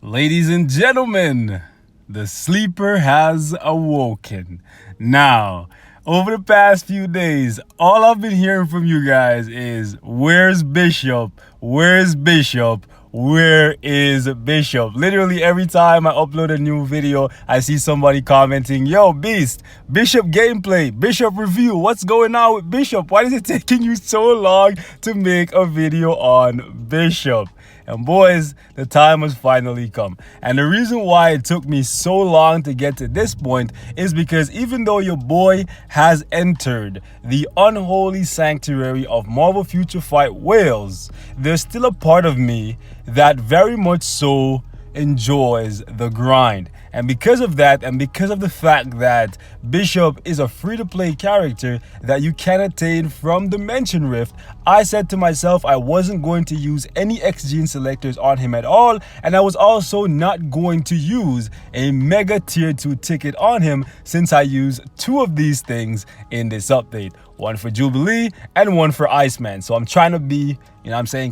Ladies and gentlemen, the sleeper has awoken. Now, over the past few days, all I've been hearing from you guys is, where's Bishop? Where's Bishop? Where is Bishop? Literally every time I upload a new video, I see somebody commenting, yo, Beast, Bishop gameplay, Bishop review, what's going on with Bishop? Why is it taking you so long to make a video on Bishop? And boys, the time has finally come. And the reason why it took me so long to get to this point is because even though your boy has entered the unholy sanctuary of Marvel Future Fight Wales, there's still a part of me that very much so enjoys the grind. And because of that, and because of the fact that Bishop is a free-to-play character that you can attain from Dimension Rift, I said to myself I wasn't going to use any X-Gene selectors on him at all, and I was also not going to use a Mega Tier 2 ticket on him since I used two of these things in this update. One for Jubilee and one for Iceman. So I'm trying to be,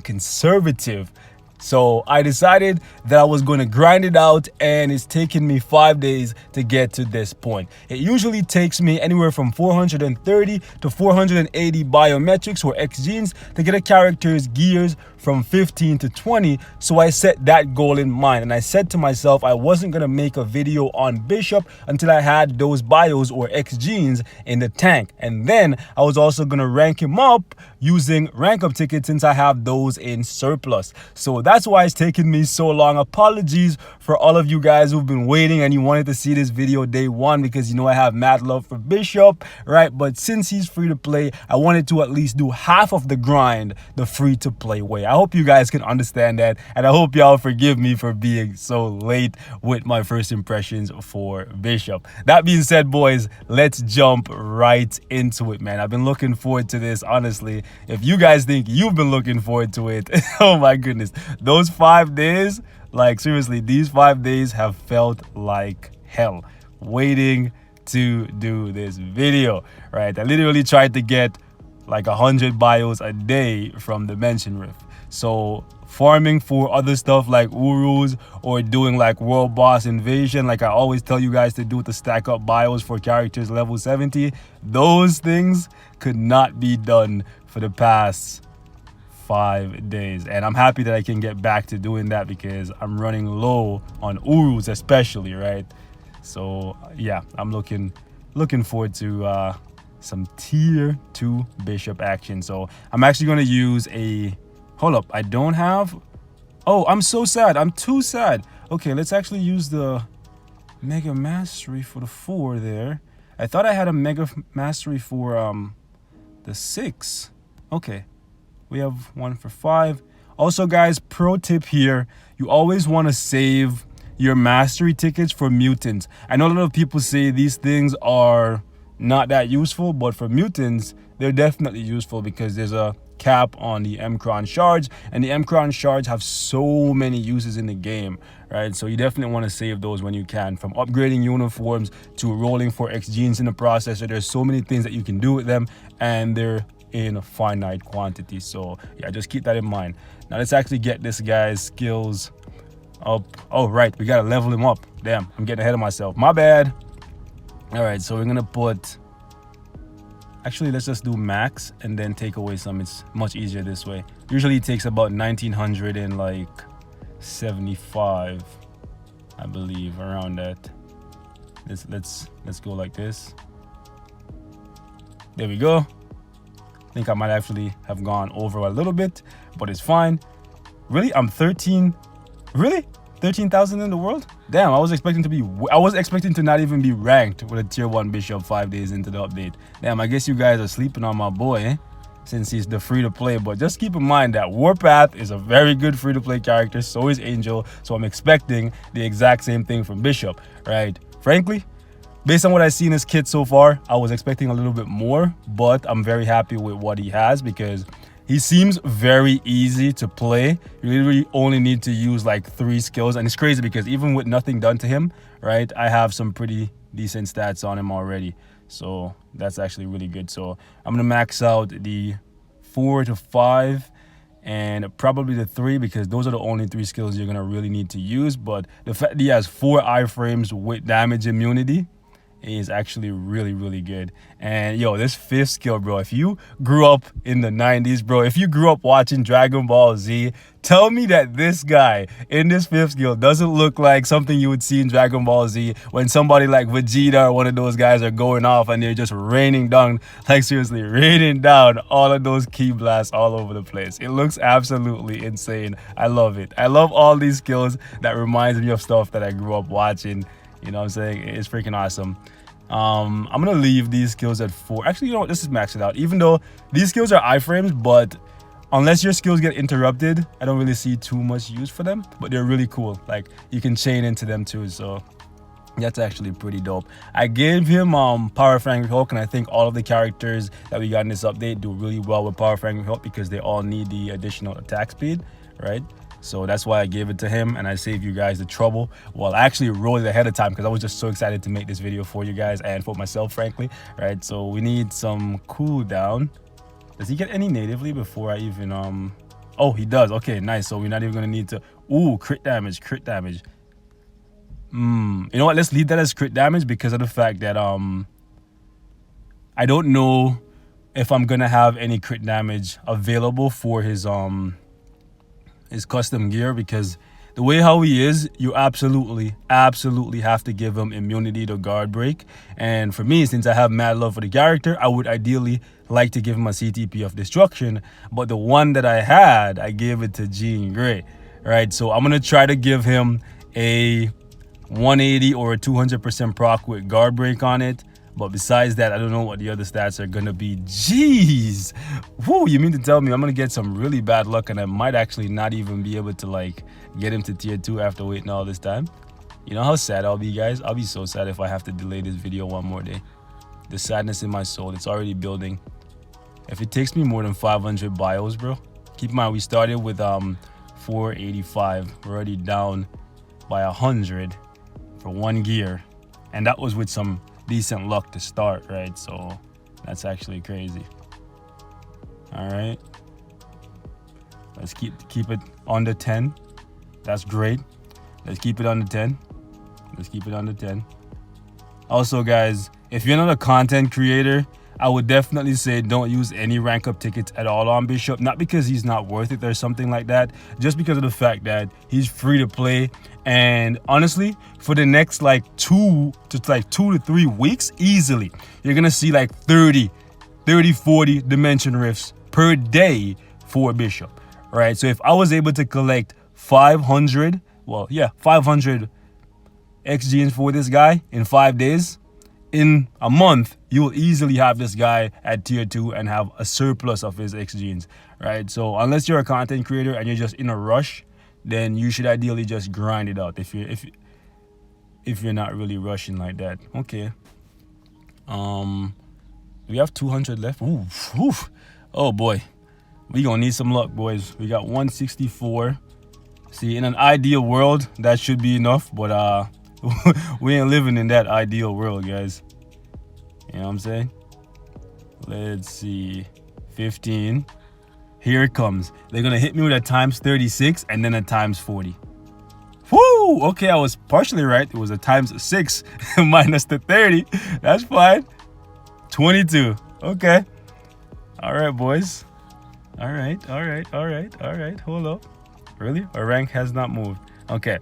conservative. So I decided that I was going to grind it out, and it's taken me 5 days to get to this point. It usually takes me anywhere from 430 to 480 biometrics or X-Genes to get a character's gears from 15 to 20, so I set that goal in mind, and I said to myself I wasn't going to make a video on Bishop until I had those bios or X-Genes in the tank, and then I was also going to rank him up using rank up tickets since I have those in surplus. So that's why it's taken me so long. Apologies for all of you guys who've been waiting and you wanted to see this video day one, because I have mad love for Bishop, right? But since he's free to play, I wanted to at least do half of the grind the free to play way. I hope you guys can understand that, and I hope y'all forgive me for being so late with my first impressions for Bishop. That being said, boys, let's jump right into it, man. I've been looking forward to this, honestly. If you guys think you've been looking forward to it, oh my goodness, those 5 days, like seriously, these 5 days have felt like hell waiting to do this video, right? I literally tried to get like 100 bios a day from Dimension Rift. So farming for other stuff like Urus or doing like World Boss Invasion, like I always tell you guys to do to stack up bios for characters level 70, those things could not be done for the past 5 days. And I'm happy that I can get back to doing that because I'm running low on Urus especially, right? So yeah, I'm looking forward to some tier 2 Bishop action. So I'm actually going to use a, hold up, I don't have, oh, I'm so sad, I'm too sad. Okay, let's actually use the Mega Mastery for the 4 there. I thought I had a Mega Mastery for the 6. Okay, we have one for 5. Also guys, pro tip here, you always want to save your mastery tickets for mutants. I know a lot of people say these things are not that useful, but for mutants they're definitely useful because there's a cap on the Mcron shards, and the Mcron shards have so many uses in the game, right? So you definitely want to save those when you can, from upgrading uniforms to rolling for X-Genes in the processor. There's so many things that you can do with them, and they're in a finite quantity. So yeah, just keep that in mind. Now let's actually get this guy's skills up. Oh right, we gotta level him up. Damn, I'm getting ahead of myself, my bad. All right, so we're gonna put, actually let's just do max and then take away some. It's much easier this way. Usually it takes about 1975, I believe, around that. Let's go like this. There we go. I think I might actually have gone over a little bit, but it's fine. Really, I'm 13, really 13,000 in the world. Damn, I was expecting to not even be ranked with a tier 1 Bishop 5 days into the update. Damn, I guess you guys are sleeping on my boy, since he's the free to play. But just keep in mind that Warpath is a very good free to play character, so is Angel, so I'm expecting the exact same thing from Bishop, right? Frankly, based on what I've seen his kit so far, I was expecting a little bit more, but I'm very happy with what he has because he seems very easy to play. You literally only need to use like 3 skills, and it's crazy because even with nothing done to him, right, I have some pretty decent stats on him already. So that's actually really good. So I'm gonna max out the 4 to 5 and probably the 3, because those are the only 3 skills you're gonna really need to use. But the fact that he has 4 iframes with damage immunity is actually really good. And yo, this 5th skill, bro, if you grew up in the 90s, bro, if you grew up watching Dragon Ball Z, tell me that this guy in this 5th skill doesn't look like something you would see in Dragon Ball Z when somebody like Vegeta or one of those guys are going off and they're just raining down, like seriously raining down all of those ki blasts all over the place. It looks absolutely insane. I love it. I love all these skills that reminds me of stuff that I grew up watching. You know what I'm saying? It's freaking awesome. I'm gonna leave these skills at 4. Actually, you know what? This is maxed out. Even though these skills are iframes, but unless your skills get interrupted, I don't really see too much use for them. But they're really cool. Like, you can chain into them too, so that's actually pretty dope. I gave him Power Fragment Hulk, and I think all of the characters that we got in this update do really well with Power Fragment Hulk because they all need the additional attack speed, right? So that's why I gave it to him, and I saved you guys the trouble. Well, I actually wrote it ahead of time because I was just so excited to make this video for you guys and for myself, frankly, right? So we need some cooldown. Does he get any natively before I even oh, he does. Okay, nice. So we're not even gonna need to. Ooh, crit damage. You know what, let's leave that as crit damage because of the fact that I don't know if I'm gonna have any crit damage available for his custom gear, because the way how he is, you absolutely have to give him immunity to guard break. And for me, since I have mad love for the character, I would ideally like to give him a CTP of destruction, but the one that I had, I gave it to Jean Grey, right? So I'm gonna try to give him a 180 or a 200% proc with guard break on it. But besides that, I don't know what the other stats are gonna be. Jeez, whoo! You mean to tell me I'm gonna get some really bad luck and I might actually not even be able to like get him to tier 2 after waiting all this time? You know how sad I'll be, guys? I'll be so sad if I have to delay this video one more day. The sadness in my soul, it's already building. If it takes me more than 500 bios, bro. Keep in mind, we started with 485. We're already down by 100 for 1 gear, and that was with some decent luck to start, right? So that's actually crazy. All right, let's keep it under 10. That's great. Let's keep it under 10. Let's keep it under 10. Also, guys, if you're not a content creator, I would definitely say don't use any rank up tickets at all on Bishop. Not because he's not worth it or something like that, just because of the fact that he's free to play. And honestly, for the next like 2 to 3 weeks, easily, you're gonna see like 30, 40 dimension rifts per day for Bishop, right? So if I was able to collect 500, well, yeah, 500 XGs for this guy in 5 days, in a month, you will easily have this guy at tier 2 and have a surplus of his XGs, right? So unless you're a content creator and you're just in a rush, then you should ideally just grind it out if you're not really rushing like that. Okay. We have 200 left. Ooh. Oh boy. We gonna need some luck, boys. We got 164. See, in an ideal world, that should be enough, but we ain't living in that ideal world, guys. You know what I'm saying? Let's see. 15. Here it comes. They're gonna hit me with a times 36 and then a times 40. Woo! Okay, I was partially right. It was a times 6 minus the 30. That's fine. 22. Okay. All right, boys. All right. Hold up. Really? Our rank has not moved. Okay.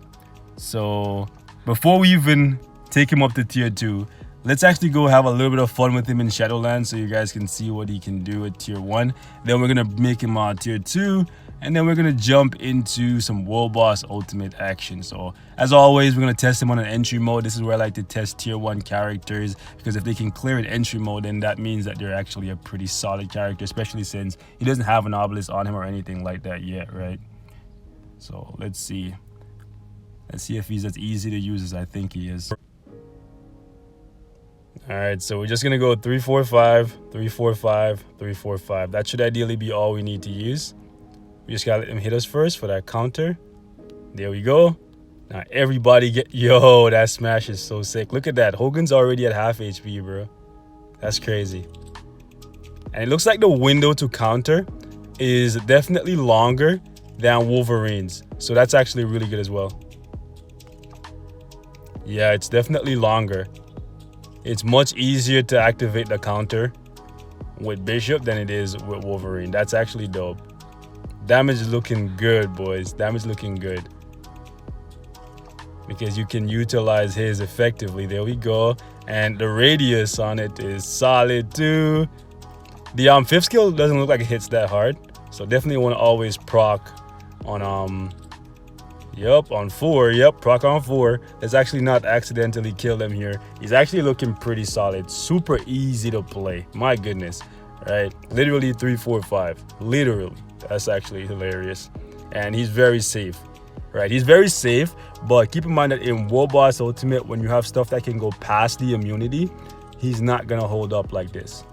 So before we even take him up to tier 2, let's actually go have a little bit of fun with him in Shadowland so you guys can see what he can do at tier 1. Then we're going to make him tier 2. And then we're going to jump into some World Boss Ultimate action. So as always, we're going to test him on an entry mode. This is where I like to test tier 1 characters, because if they can clear an entry mode, then that means that they're actually a pretty solid character, especially since he doesn't have an Obelisk on him or anything like that yet, right? So let's see. Let's see if he's as easy to use as I think he is. All right, so we're just gonna go 3-4-5, 3-4-5, 3-4-5. That should ideally be all we need to use. We just gotta let him hit us first for that counter. There we go. Now everybody get, yo, that smash is so sick. Look at that. Hogan's already at half HP, bro. That's crazy. And it looks like the window to counter is definitely longer than Wolverine's. So that's actually really good as well. Yeah, it's definitely longer. It's much easier to activate the counter with Bishop than it is with Wolverine. That's actually dope. Damage is looking good, boys. Damage looking good. Because you can utilize his effectively. There we go. And the radius on it is solid too. The 5th skill doesn't look like it hits that hard. So definitely want to always proc on on 4. Yep, proc on 4. Let's actually not accidentally kill him here. He's actually looking pretty solid. Super easy to play. My goodness. Right? Literally 3, 4, 5. Literally. That's actually hilarious. And he's very safe. Right? He's very safe, but keep in mind that in War Boss Ultimate, when you have stuff that can go past the immunity, he's not gonna hold up like this.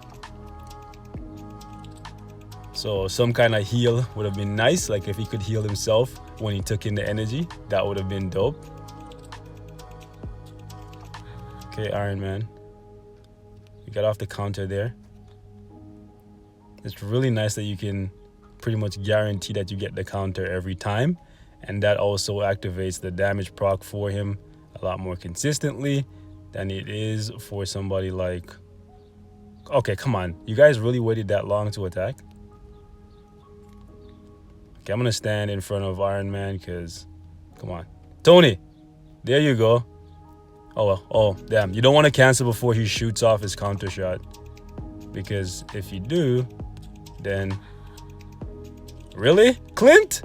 So some kind of heal would have been nice. Like if he could heal himself when he took in the energy, that would have been dope. Okay, Iron Man. You got off the counter there. It's really nice that you can pretty much guarantee that you get the counter every time. And that also activates the damage proc for him a lot more consistently than it is for somebody like... Okay, come on. You guys really waited that long to attack? Okay, I'm going to stand in front of Iron Man because... Come on. Tony! There you go. Oh, damn. You don't want to cancel before he shoots off his counter shot. Because if you do, then... Really? Clint?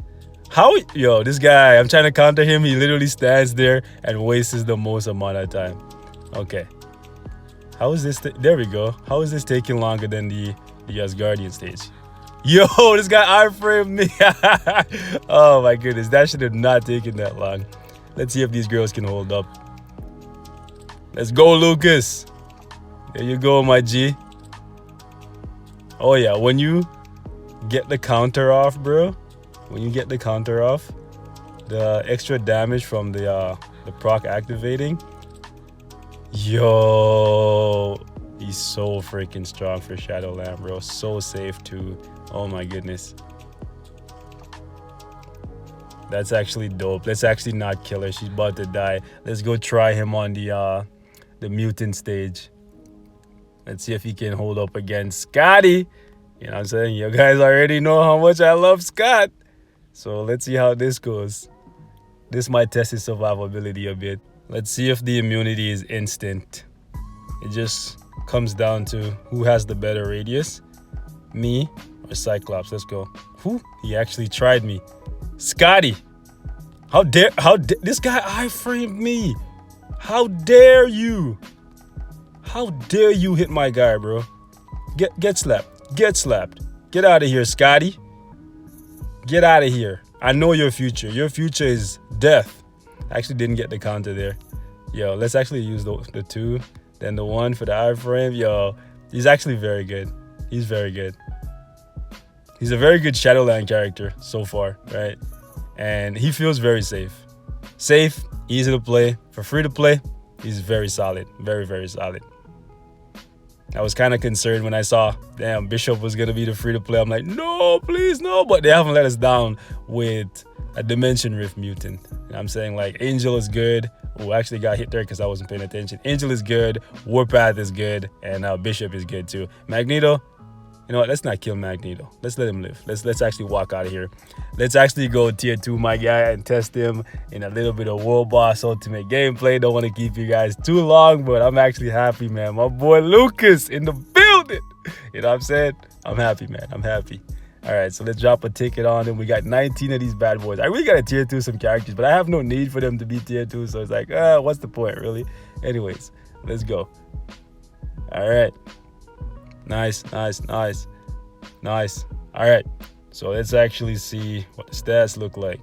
How? Yo, this guy, I'm trying to counter him. He literally stands there and wastes the most amount of time. Okay. How is this? There we go. How is this taking longer than the Asgardian stage? Yo, this guy iframed me. Oh my goodness. That should have not taken that long. Let's see if these girls can hold up. Let's go, Lucas. There you go, my G. Oh yeah, when you get the counter off, bro. When you get the counter off, the extra damage from the proc activating, yo, he's so freaking strong for Shadowland, bro. So safe too. Oh my goodness. That's actually dope. Let's actually not kill her. She's about to die. Let's go try him on the mutant stage. Let's see if he can hold up against Scotty. You know what I'm saying? You guys already know how much I love Scott. So let's see how this goes. This might test his survivability a bit. Let's see if the immunity is instant. It just comes down to who has the better radius. Me or Cyclops. Let's go. Who? He actually tried me. Scotty. How dare this guy iframed me. How dare you? How dare you hit my guy, bro? Get slapped. Get slapped. Get out of here, Scotty. Get out of here. I know your future. Your future is death. I actually didn't get the counter there. Yo, let's actually use the 2, then the 1 for the iframe. Yo, he's actually very good. He's very good. He's a very good Shadowland character so far, right? And he feels very safe. Safe, easy to play. For free to play, he's very solid. Very, very solid. I was kind of concerned when I saw, damn, Bishop was going to be the free-to-play. I'm like, no, please, no. But they haven't let us down with a Dimension Rift Mutant. You know I'm saying? Like, Angel is good. Oh, I actually got hit there because I wasn't paying attention. Angel is good. Warpath is good. And Bishop is good, too. Magneto, you know what? Let's not kill Magneto. Let's let him live. Let's actually walk out of here. Let's actually go tier 2, my guy, and test him in a little bit of World Boss Ultimate gameplay. Don't want to keep you guys too long, but I'm actually happy, man. My boy Lucas in the building. You know what I'm saying? I'm happy, man. I'm happy. All right, so let's drop a ticket on him. We got 19 of these bad boys. I really got to tier 2 some characters, but I have no need for them to be tier 2, so it's like, what's the point, really? Anyways, let's go. All right. Nice. All right, so let's actually see what the stats look like.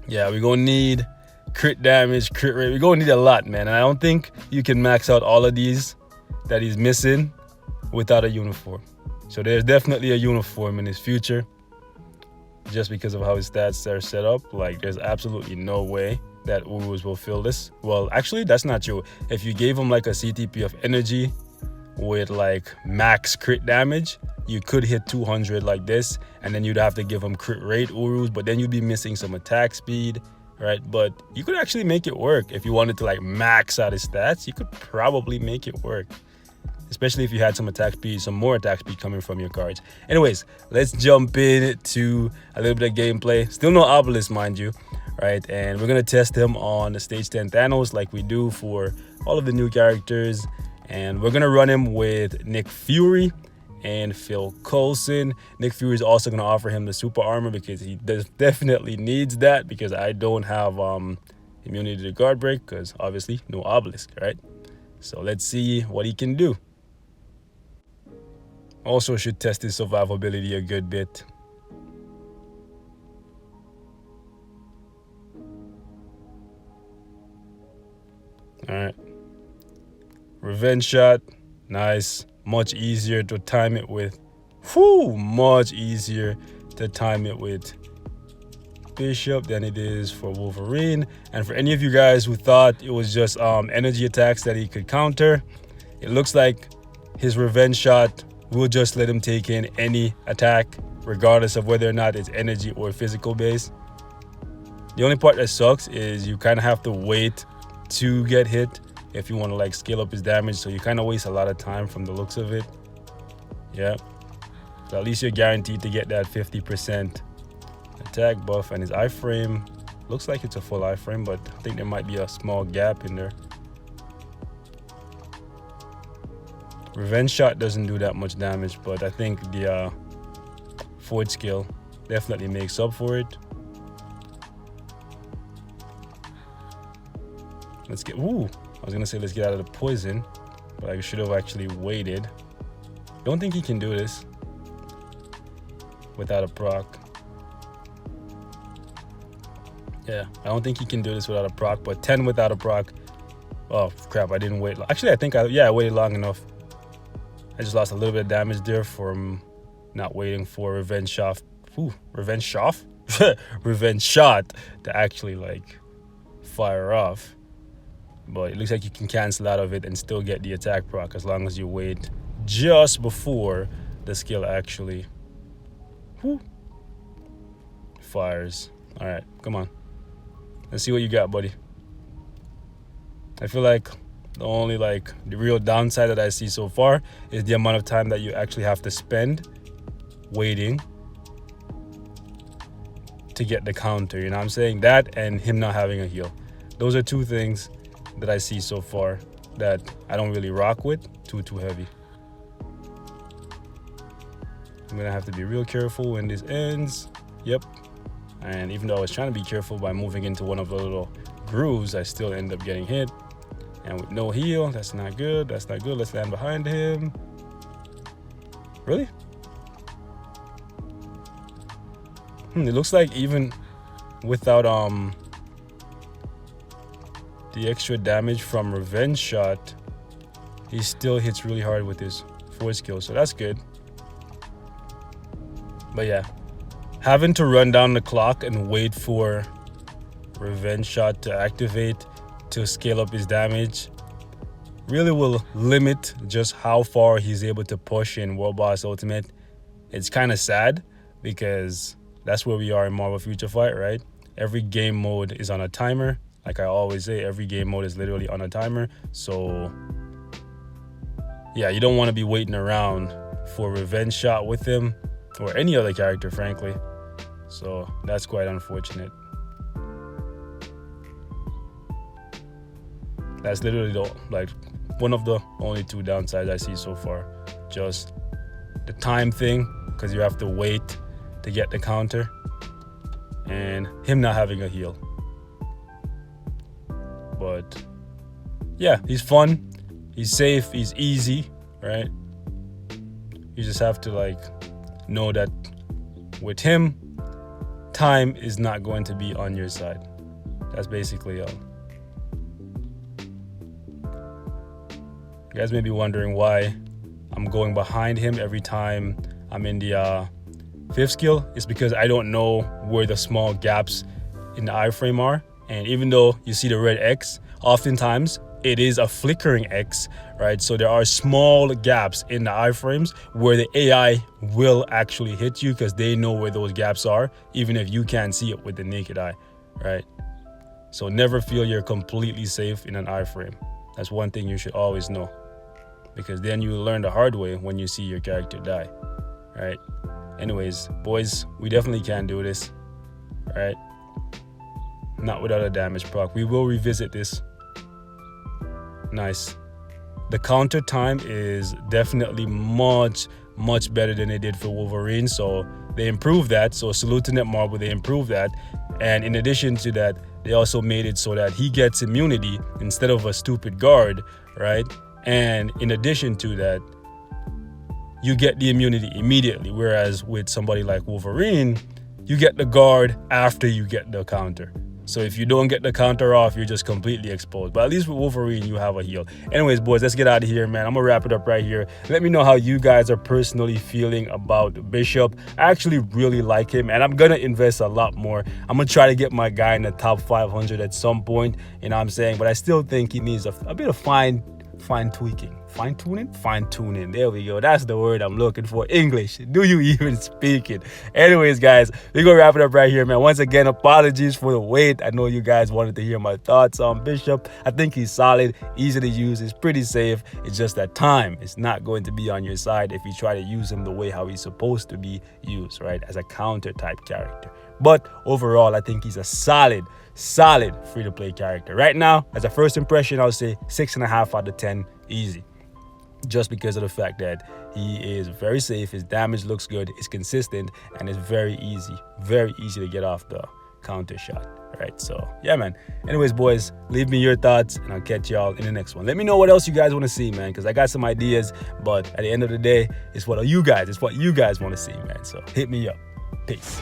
Yeah, we're gonna need crit damage, crit rate. We're gonna need a lot, man. And I don't think you can max out all of these that he's missing without a uniform. So there's definitely a uniform in his future, just because of how his stats are set up. Like, there's absolutely no way that Urus will fill this. Well, actually, that's not true. If you gave him like a CTP of energy with like max crit damage, you could hit 200 like this, and then you'd have to give him crit rate Urus, but then you'd be missing some attack speed, right? But you could actually make it work. If you wanted to like max out his stats, you could probably make it work, especially if you had some attack speed, some more attack speed coming from your cards. Anyways, let's jump into a little bit of gameplay. Still no Obelisk, mind you, right? And we're gonna test him on the stage 10 Thanos like we do for all of the new characters. And we're gonna run him with Nick Fury and Phil Coulson. Nick Fury is also gonna offer him the super armor because he definitely needs that, because I don't have immunity to guard break, because obviously no Obelisk, right? So let's see what he can do. Also should test his survivability a good bit. All right. Revenge shot. Nice. Much easier to time it with. Much easier to time it with Bishop than it is for Wolverine. And for any of you guys who thought it was just energy attacks that he could counter, it looks like his revenge shot will just let him take in any attack, regardless of whether or not it's energy or physical base. The only part that sucks is you kind of have to wait to get hit if you want to like scale up his damage, so you kind of waste a lot of time from the looks of it. Yeah, so at least you're guaranteed to get that 50% attack buff. And his iframe looks like it's a full iframe, but I think there might be a small gap in there. Revenge shot doesn't do that much damage, but I think the forward skill definitely makes up for it. Let's get, I was gonna say let's get out of the poison, but I should have actually waited. Don't think he can do this without a proc. Yeah, I don't think he can do this without a proc, but 10 without a proc. Oh crap, I didn't wait. Actually, I think I waited long enough. I just lost a little bit of damage there from not waiting for revenge shot. Revenge shot? Revenge shot to actually like fire off. But it looks like you can cancel out of it and still get the attack proc as long as you wait just before the skill actually fires. All right, come on. Let's see what you got, buddy. I feel like the real downside that I see so far is the amount of time that you actually have to spend waiting to get the counter. You know what I'm saying? That and him not having a heal. Those are two things that I see so far that I don't really rock with. Too heavy. I'm gonna have to be real careful when this ends. Yep. And even though I was trying to be careful by moving into one of the little grooves, I still end up getting hit. And with no heal, that's not good. That's not good. Let's land behind him. Really? It looks like even without the extra damage from revenge shot, he still hits really hard with his forward skill, so that's good. But yeah, having to run down the clock and wait for revenge shot to activate to scale up his damage really will limit just how far he's able to push in World Boss Ultimate. It's kind of sad because that's where we are in Marvel Future Fight, right? Every game mode is on a timer. Like I always say, every game mode is literally on a timer. So yeah, you don't want to be waiting around for revenge shot with him or any other character, frankly. So that's quite unfortunate. That's literally one of the only two downsides I see so far. Just the time thing, because you have to wait to get the counter, and him not having a heal. But yeah, he's fun, he's safe, he's easy, right? You just have to know that with him, time is not going to be on your side. That's basically all. You guys may be wondering why I'm going behind him every time I'm in the fifth skill. It's because I don't know where the small gaps in the iframe are. And even though you see the red X, oftentimes it is a flickering X, right? So there are small gaps in the iframes where the AI will actually hit you because they know where those gaps are, even if you can't see it with the naked eye, right? So never feel you're completely safe in an iframe. That's one thing you should always know, because then you will learn the hard way when you see your character die, right? Anyways, boys, we definitely can do this, right? Not without a damage proc. We will revisit this. Nice. The counter time is definitely much better than they did for Wolverine, so they improved that. So salute to Netmarble, they improved that. And in addition to that, they also made it so that he gets immunity instead of a stupid guard, right? And in addition to that, you get the immunity immediately, whereas with somebody like Wolverine, you get the guard after you get the counter. So if you don't get the counter off, you're just completely exposed. But at least with Wolverine, you have a heal. Anyways, boys, let's get out of here, man. I'm gonna wrap it up right here. Let me know how you guys are personally feeling about Bishop. I actually really like him, and I'm gonna invest a lot more. I'm gonna try to get my guy in the top 500 at some point, you know what I'm saying? But I still think he needs a bit of fine tuning. There we go. That's the word I'm looking for. English. Do you even speak it? Anyways, guys, we're gonna wrap it up right here, man. Once again, apologies for the wait. I know you guys wanted to hear my thoughts on Bishop. I think he's solid, easy to use, he's pretty safe. It's just that time is not going to be on your side if you try to use him the way how he's supposed to be used, right? As a counter type character. But overall, I think he's a solid free-to-play character. Right now, as a first impression, I'll say 6.5 out of 10, easy. Just because of the fact that he is very safe, his damage looks good, it's consistent, and it's very easy to get off the counter shot, right? So, yeah, man. Anyways, boys, leave me your thoughts, and I'll catch y'all in the next one. Let me know what else you guys want to see, man, because I got some ideas, but at the end of the day, it's what you guys want to see, man. So, hit me up. Peace.